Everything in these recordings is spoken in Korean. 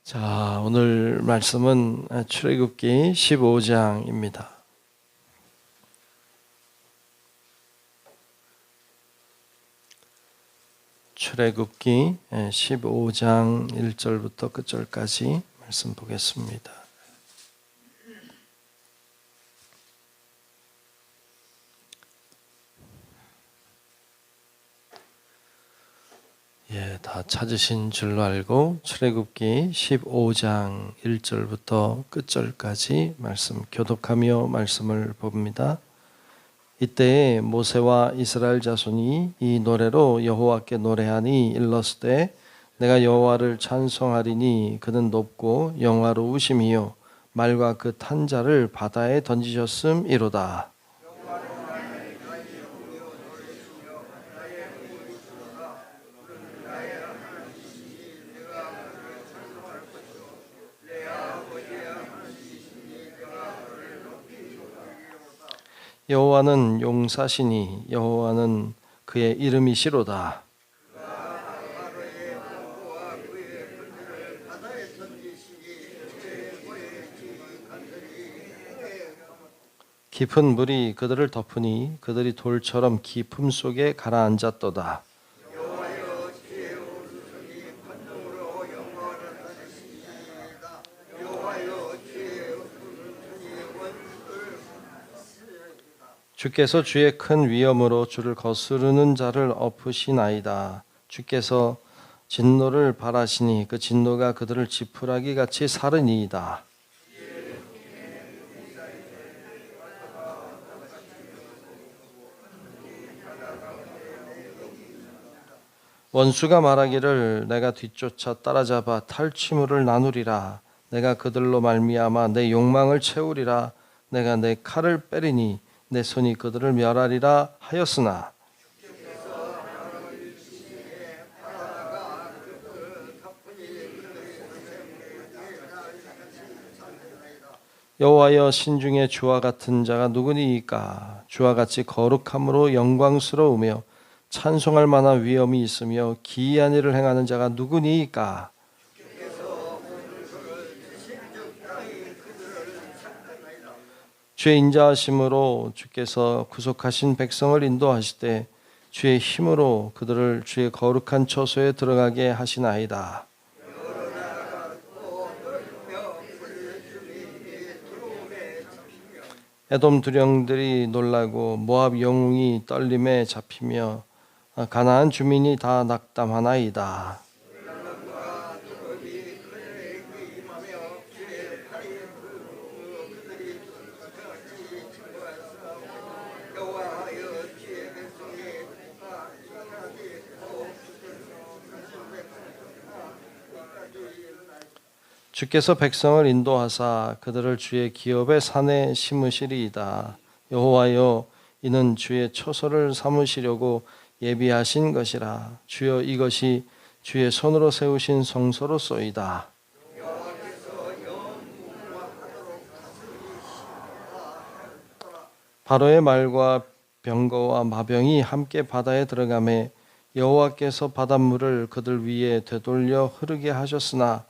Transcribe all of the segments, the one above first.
자, 오늘 말씀은 출애굽기 15장입니다. 출애굽기 15장 1절부터 끝절까지 말씀 보겠습니다. 다 찾으신 줄로 알고 출애굽기 15장 1절부터 끝절까지 말씀 교독하며 말씀을 봅니다. 이때에 모세와 이스라엘 자손이 이 노래로 여호와께 노래하니 일렀으되 내가 여호와를 찬송하리니 그는 높고 영화로우심이요 말과 그 탄 자를 바다에 던지셨음이로다. 여호와는 용사시니 여호와는 그의 이름이시로다. 깊은 물이 그들을 덮으니 그들이 돌처럼 깊음 속에 가라앉았도다. 주께서 주의 큰 위엄으로 주를 거스르는 자를 엎으시나이다. 주께서 진노를 발하시니 그 진노가 그들을 지푸라기 같이 사르니이다. 원수가 말하기를 내가 뒤쫓아 따라잡아 탈취물을 나누리라. 내가 그들로 말미암아 내 욕망을 채우리라. 내가 내 칼을 빼리니 내 손이 그들을 멸하리라 하였으나 여호와여 신중에 주와 같은 자가 누구니이까? 주와 같이 거룩함으로 영광스러우며 찬송할 만한 위엄이 있으며 기이한 일을 행하는 자가 누구니이까? 주의 인자하심으로 주께서 구속하신 백성을 인도하시되 주의 힘으로 그들을 주의 거룩한 처소에 들어가게 하시나이다. 에돔 두령들이 놀라고 모압 영웅이 떨림에 잡히며 가나안 주민이 다 낙담하나이다. 주께서 백성을 인도하사 그들을 주의 기업의 산에 심으시리이다. 여호와여 이는 주의 처소를 삼으시려고 예비하신 것이라. 주여 이것이 주의 손으로 세우신 성소로소이다. 바로의 말과 병거와 마병이 함께 바다에 들어가매 여호와께서 바닷물을 그들 위에 되돌려 흐르게 하셨으나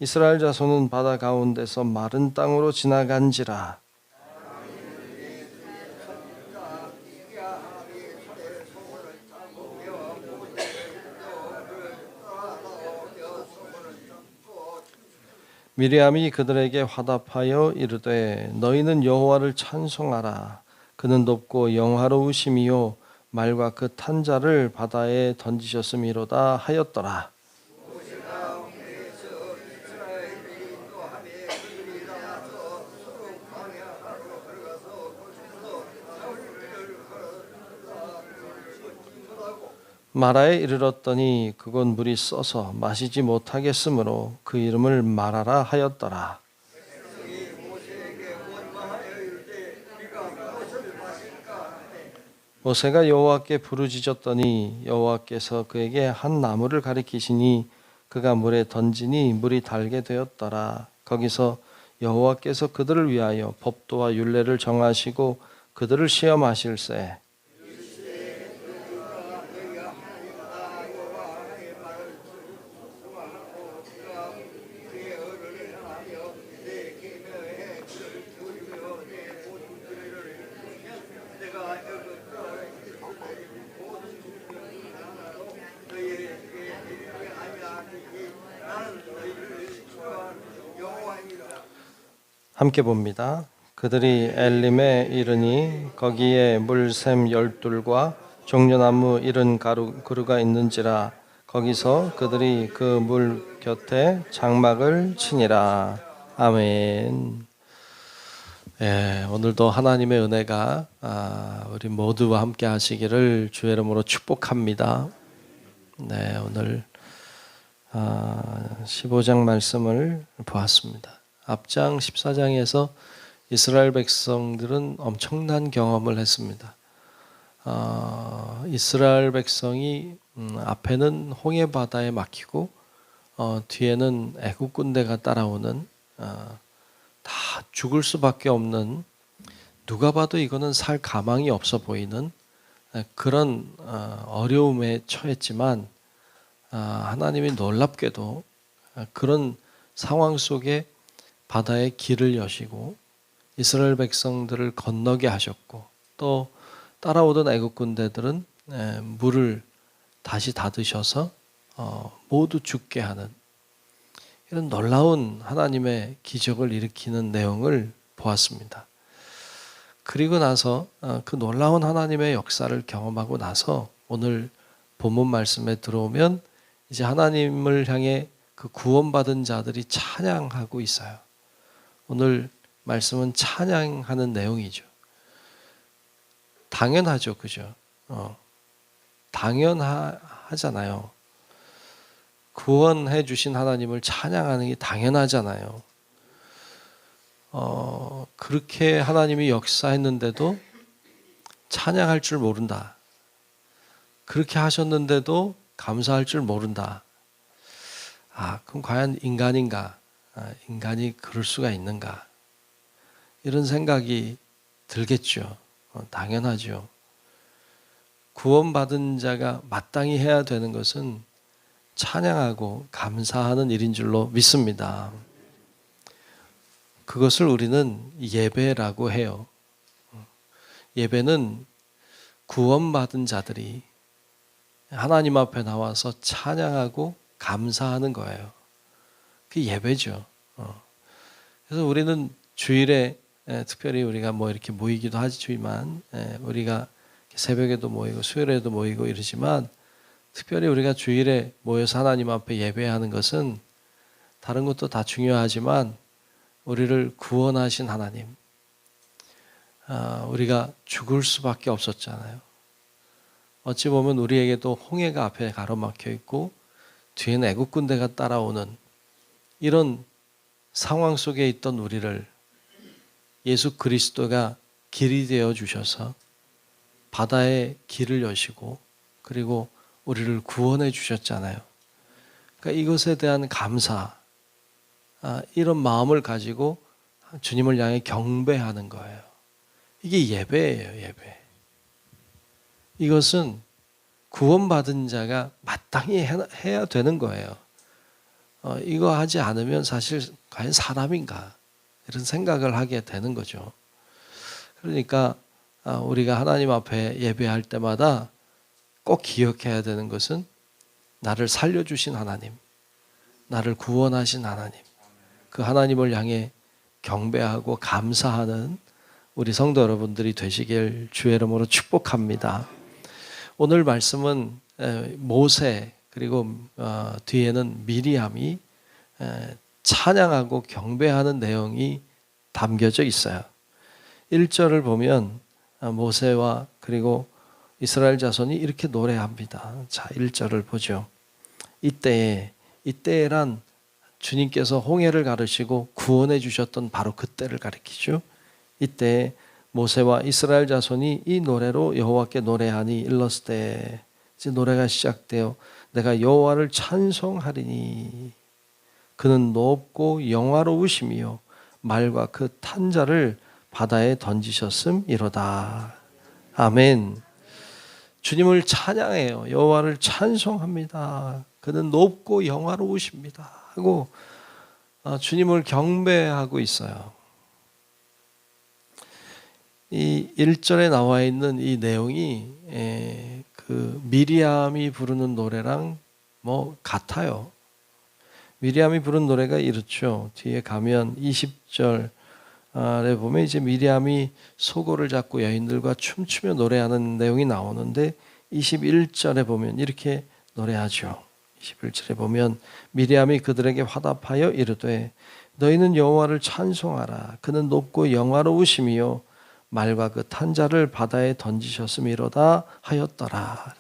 이스라엘 자손은 바다 가운데서 마른 땅으로 지나간지라. 미리암이 그들에게 화답하여 이르되 너희는 여호와를 찬송하라. 그는 높고 영화로우심이요 말과 그 탄 자를 바다에 던지셨음이로다 하였더라. 마라에 이르렀더니 그곳 물이 써서 마시지 못하겠으므로 그 이름을 마라라 하였더라. 모세가 여호와께 부르짖었더니 여호와께서 그에게 한 나무를 가리키시니 그가 물에 던지니 물이 달게 되었더라. 거기서 여호와께서 그들을 위하여 법도와 율례를 정하시고 그들을 시험하실세. 함께 봅니다. 그들이 엘림에 이르니 거기에 물샘 12과 종려나무 70그루가 있는지라. 거기서 그들이 그 물 곁에 장막을 치니라. 아멘. 예, 오늘도 하나님의 은혜가 우리 모두와 함께 하시기를 주의 이름으로 축복합니다. 네, 오늘 15장 말씀을 보았습니다. 앞장 14장에서 이스라엘 백성들은 엄청난 경험을 했습니다. 이스라엘 백성이 앞에는 홍해 바다에 막히고 뒤에는 애국 군대가 따라오는 다 죽을 수밖에 없는, 누가 봐도 이거는 살 가망이 없어 보이는 그런 어려움에 처했지만 하나님이 놀랍게도 그런 상황 속에 바다에 길을 여시고 이스라엘 백성들을 건너게 하셨고, 또 따라오던 애국 군대들은 물을 다시 닫으셔서 모두 죽게 하는 이런 놀라운 하나님의 기적을 일으키는 내용을 보았습니다. 그리고 나서 그 놀라운 하나님의 역사를 경험하고 나서 오늘 본문 말씀에 들어오면 이제 하나님을 향해 그 구원받은 자들이 찬양하고 있어요. 오늘 말씀은 찬양하는 내용이죠. 당연하죠, 그죠? 당연하잖아요. 구원해 주신 하나님을 찬양하는 게 당연하잖아요. 그렇게 하나님이 역사했는데도 찬양할 줄 모른다. 그렇게 하셨는데도 감사할 줄 모른다. 그럼 과연 인간인가? 인간이 그럴 수가 있는가? 이런 생각이 들겠죠. 당연하죠. 구원받은 자가 마땅히 해야 되는 것은 찬양하고 감사하는 일인 줄로 믿습니다. 그것을 우리는 예배라고 해요. 예배는 구원받은 자들이 하나님 앞에 나와서 찬양하고 감사하는 거예요. 그게 예배죠. 그래서 우리는 주일에 특별히 우리가 뭐 이렇게 모이기도 하지만 우리가 새벽에도 모이고 수요일에도 모이고 이러지만, 특별히 우리가 주일에 모여서 하나님 앞에 예배하는 것은 다른 것도 다 중요하지만 우리를 구원하신 하나님, 우리가 죽을 수밖에 없었잖아요. 어찌 보면 우리에게도 홍해가 앞에 가로막혀 있고 뒤에는 애국 군대가 따라오는 이런 상황 속에 있던 우리를 예수 그리스도가 길이 되어 주셔서 바다에 길을 여시고 그리고 우리를 구원해 주셨잖아요. 그러니까 이것에 대한 감사, 이런 마음을 가지고 주님을 향해 경배하는 거예요. 이게 예배예요, 예배. 이것은 구원받은 자가 마땅히 해야 되는 거예요. 이거 하지 않으면 사실 과연 사람인가? 이런 생각을 하게 되는 거죠. 그러니까 우리가 하나님 앞에 예배할 때마다 꼭 기억해야 되는 것은 나를 살려주신 하나님, 나를 구원하신 하나님, 그 하나님을 향해 경배하고 감사하는 우리 성도 여러분들이 되시길 주의 이름으로 축복합니다. 오늘 말씀은 모세 그리고 뒤에는 미리암이 찬양하고 경배하는 내용이 담겨져 있어요. 1절을 보면 모세와 그리고 이스라엘 자손이 이렇게 노래합니다. 자, 1절을 보죠. 이때란 주님께서 홍해를 가르시고 구원해 주셨던 바로 그때를 가리키죠. 이때 모세와 이스라엘 자손이 이 노래로 여호와께 노래하니 일렀을 이제 노래가 시작되어 내가 여호와를 찬송하리니 그는 높고 영화로우심이요 말과 그 탄 자를 바다에 던지셨음이로다. 아멘. 주님을 찬양해요. 여호와를 찬송합니다. 그는 높고 영화로우십니다 하고 주님을 경배하고 있어요. 이 1절에 나와 있는 이 내용이 그 미리암이 부르는 노래랑 뭐 같아요. 미리암이 부른 노래가 이렇죠. 뒤에 가면 20절 보면 이제 미리암이 소고를 잡고 여인들과 춤추며 노래하는 내용이 나오는데 21절에 보면 이렇게 노래하죠. 21절에 보면 미리암이 그들에게 화답하여 이르되 너희는 여호와를 찬송하라. 그는 높고 영화로우심이요 말과 그 탄자를 바다에 던지셨음이로다 하였더라.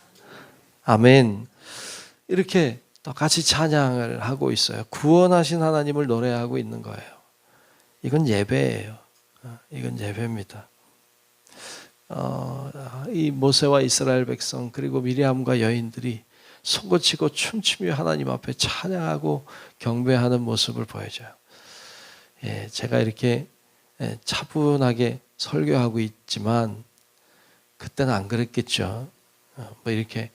아멘. 이렇게 똑같이 찬양을 하고 있어요. 구원하신 하나님을 노래하고 있는 거예요. 이건 예배예요. 이건 예배입니다. 이 모세와 이스라엘 백성 그리고 미리암과 여인들이 손고치고 춤추며 하나님 앞에 찬양하고 경배하는 모습을 보여줘요. 제가 이렇게 차분하게 설교하고 있지만 그때는 안 그랬겠죠. 뭐 이렇게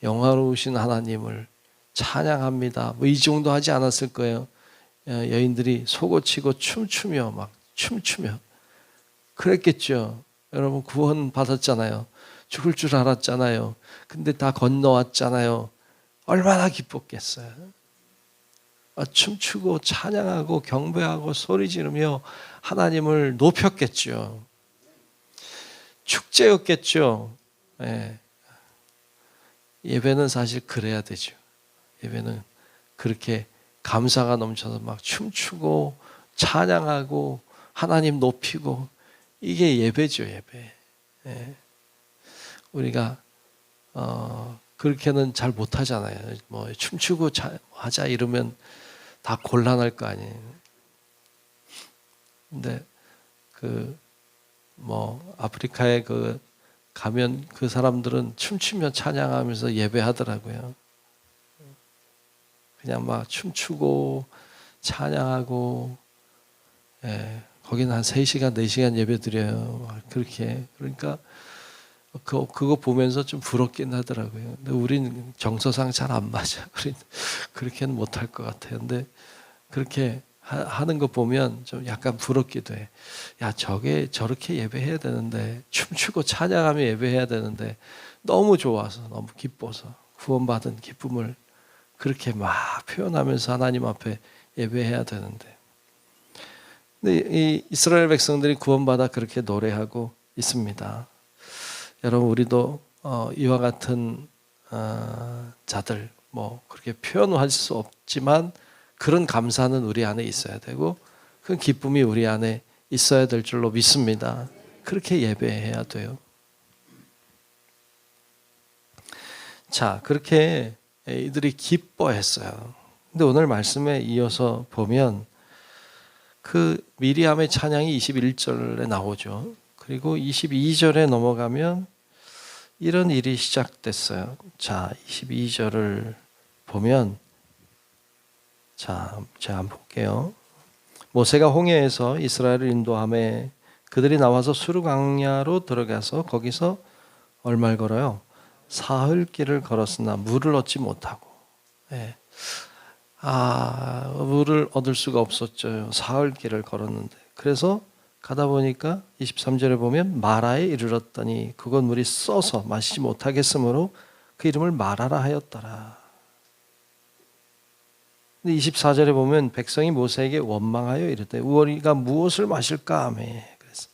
영화로우신 하나님을 찬양합니다. 뭐 이 정도 하지 않았을 거예요. 여인들이 속옷치고 춤추며 막 춤추며 그랬겠죠. 여러분 구원 받았잖아요. 죽을 줄 알았잖아요. 근데 다 건너왔잖아요. 얼마나 기뻤겠어요. 춤추고 찬양하고 경배하고 소리 지르며 하나님을 높였겠죠. 축제였겠죠. 예배는 사실 그래야 되죠. 예배는 그렇게 감사가 넘쳐서 막 춤추고 찬양하고 하나님 높이고 이게 예배죠, 예배. 우리가 그렇게는 잘 못하잖아요. 뭐 춤추고 하자 이러면 다 곤란할 거 아니에요. 근데 아프리카에 가면 그 사람들은 춤추며 찬양하면서 예배하더라고요. 그냥 막 춤추고 찬양하고, 거기는 한 3시간, 4시간 예배 드려요. 그렇게. 그러니까 그거 보면서 좀 부럽긴 하더라고요. 근데 우린 정서상 잘 안 맞아. 우린 그렇게는 못할 것 같아요. 근데 그렇게 하는 거 보면 좀 약간 부럽기도 해. 야, 저렇게 예배해야 되는데, 춤추고 찬양하며 예배해야 되는데, 너무 좋아서, 너무 기뻐서, 구원받은 기쁨을 그렇게 막 표현하면서 하나님 앞에 예배해야 되는데. 근데 이 이스라엘 백성들이 구원받아 그렇게 노래하고 있습니다. 여러분, 우리도 이와 같은 자들, 그렇게 표현할 수 없지만, 그런 감사는 우리 안에 있어야 되고 그 기쁨이 우리 안에 있어야 될 줄로 믿습니다. 그렇게 예배해야 돼요. 자, 그렇게 이들이 기뻐했어요. 근데 오늘 말씀에 이어서 보면 그 미리암의 찬양이 21절에 나오죠. 그리고 22절에 넘어가면 이런 일이 시작됐어요. 자, 22절을 보면 자, 제가 한번 볼게요. 모세가 홍해에서 이스라엘을 인도하매 그들이 나와서 수르 광야로 들어가서 거기서 얼마를 걸어요? 사흘길을 걸었으나 물을 얻지 못하고. 물을 얻을 수가 없었죠. 사흘길을 걸었는데. 그래서 가다 보니까 23절에 보면 마라에 이르렀더니 그곳 물이 써서 마시지 못하겠으므로 그 이름을 마라라 하였더라. 근데 24절에 보면 백성이 모세에게 원망하여 이르되 우리가 무엇을 마실까 하며 그래서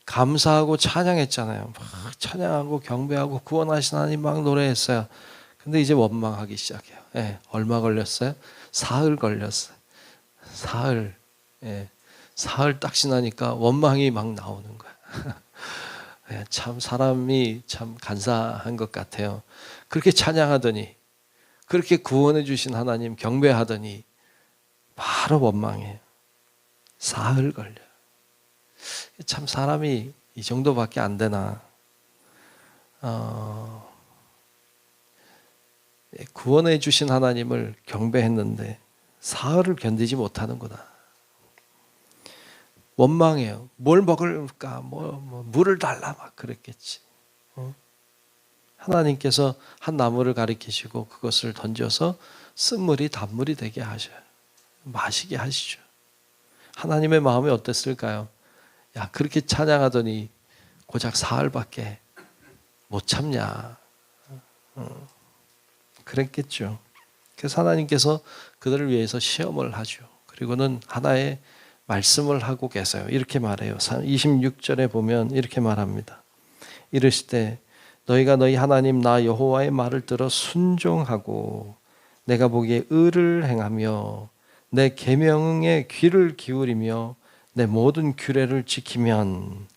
감사하고 찬양했잖아요. 막 찬양하고 경배하고 구원하신 하나님 막 노래했어요. 근데 이제 원망하기 시작해요. 얼마 걸렸어요? 사흘 걸렸어요. 사흘. 사흘 딱 지나니까 원망이 막 나오는 거야. 참 사람이 참 간사한 것 같아요. 그렇게 찬양하더니 그렇게 구원해 주신 하나님 경배하더니 바로 원망해요. 사흘 걸려. 참 사람이 이 정도밖에 안 되나. 구원해 주신 하나님을 경배했는데 사흘을 견디지 못하는구나. 원망해요. 뭘 먹을까? 물을 달라 막 그랬겠지. 하나님께서 한 나무를 가리키시고 그것을 던져서 쓴물이 단물이 되게 하셔요. 마시게 하시죠. 하나님의 마음이 어땠을까요? 야, 그렇게 찬양하더니 고작 사흘밖에 못 참냐. 그랬겠죠. 그래서 하나님께서 그들을 위해서 시험을 하죠. 그리고는 하나의 말씀을 하고 계세요. 이렇게 말해요. 26절에 보면 이렇게 말합니다. 이르시되 너희가 너희 하나님 나 여호와의 말을 들어 순종하고 내가 보기에 의를 행하며 내 계명에 귀를 기울이며 내 모든 규례를 지키면,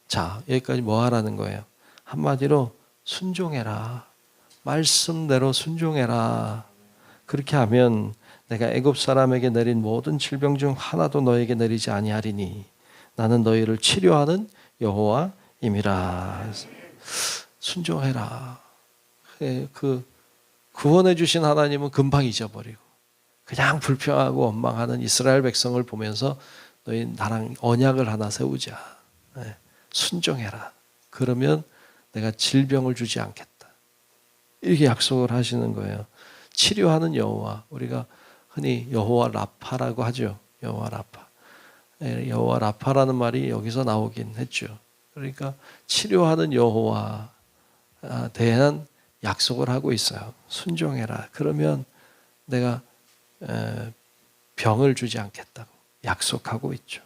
자, 여기까지 뭐 하라는 거예요? 한마디로 순종해라. 말씀대로 순종해라. 그렇게 하면 내가 애굽 사람에게 내린 모든 질병 중 하나도 너에게 내리지 아니하리니 나는 너희를 치료하는 여호와임이라. 순종해라. 그 구원해 주신 하나님은 금방 잊어버리고 그냥 불평하고 원망하는 이스라엘 백성을 보면서 너희 나랑 언약을 하나 세우자. 순종해라. 그러면 내가 질병을 주지 않겠다. 이렇게 약속을 하시는 거예요. 치료하는 여호와, 우리가 흔히 여호와 라파라고 하죠. 여호와 라파. 여호와 라파라는 말이 여기서 나오긴 했죠. 그러니까 치료하는 여호와 대한 약속을 하고 있어요. 순종해라. 그러면 내가 병을 주지 않겠다고 약속하고 있죠.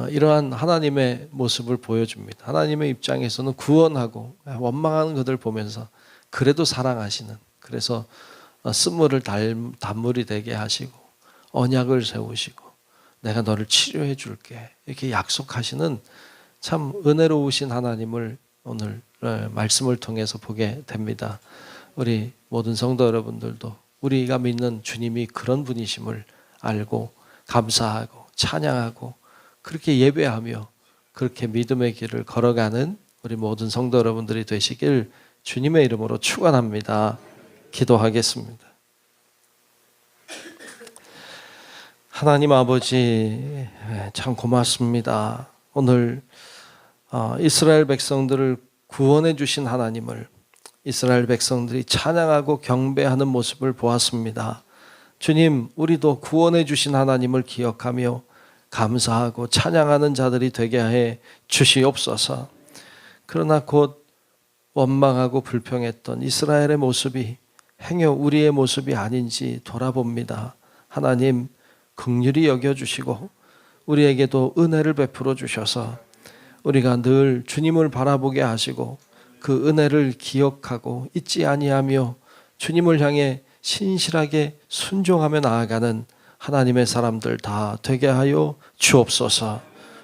이러한 하나님의 모습을 보여줍니다. 하나님의 입장에서는 구원하고 원망하는 그들 보면서 그래도 사랑하시는, 그래서 쓴물을 단물이 되게 하시고 언약을 세우시고 내가 너를 치료해 줄게 이렇게 약속하시는 참 은혜로우신 하나님을 오늘 말씀을 통해서 보게 됩니다. 우리 모든 성도 여러분들도 우리가 믿는 주님이 그런 분이심을 알고 감사하고 찬양하고 그렇게 예배하며 그렇게 믿음의 길을 걸어가는 우리 모든 성도 여러분들이 되시길 주님의 이름으로 축원합니다. 기도하겠습니다. 하나님 아버지, 참 고맙습니다. 오늘 이스라엘 백성들을 구원해 주신 하나님을 이스라엘 백성들이 찬양하고 경배하는 모습을 보았습니다. 주님, 우리도 구원해 주신 하나님을 기억하며 감사하고 찬양하는 자들이 되게 해 주시옵소서. 그러나 곧 원망하고 불평했던 이스라엘의 모습이 행여 우리의 모습이 아닌지 돌아봅니다. 하나님, 긍휼히 여겨주시고 우리에게도 은혜를 베풀어 주셔서 우리가 늘 주님을 바라보게 하시고 그 은혜를 기억하고 잊지 아니하며 주님을 향해 신실하게 순종하며 나아가는 하나님의 사람들 다 되게 하여 주옵소서.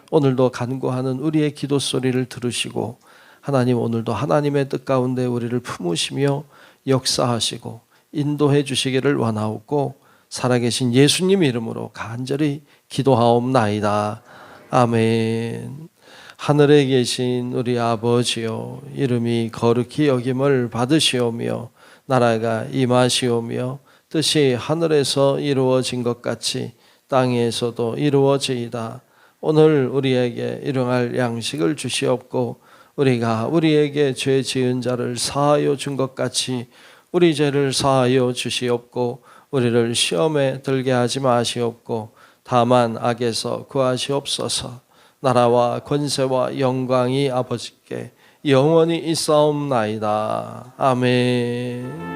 오늘도 간구하는 우리의 기도 소리를 들으시고 하나님, 오늘도 하나님의 뜻 가운데 우리를 품으시며 역사하시고 인도해 주시기를 원하옵고 살아계신 예수님 이름으로 간절히 기도하옵나이다. 아멘. 하늘에 계신 우리 아버지여, 이름이 거룩히 여김을 받으시오며 나라가 임하시오며 뜻이 하늘에서 이루어진 것 같이 땅에서도 이루어지이다. 오늘 우리에게 일용할 양식을 주시옵고 우리가 우리에게 죄 지은 자를 사하여 준 것 같이 우리 죄를 사하여 주시옵고 우리를 시험에 들게 하지 마시옵고 다만 악에서 구하시옵소서. 나라와 권세와 영광이 아버지께 영원히 있사옵나이다. 아멘.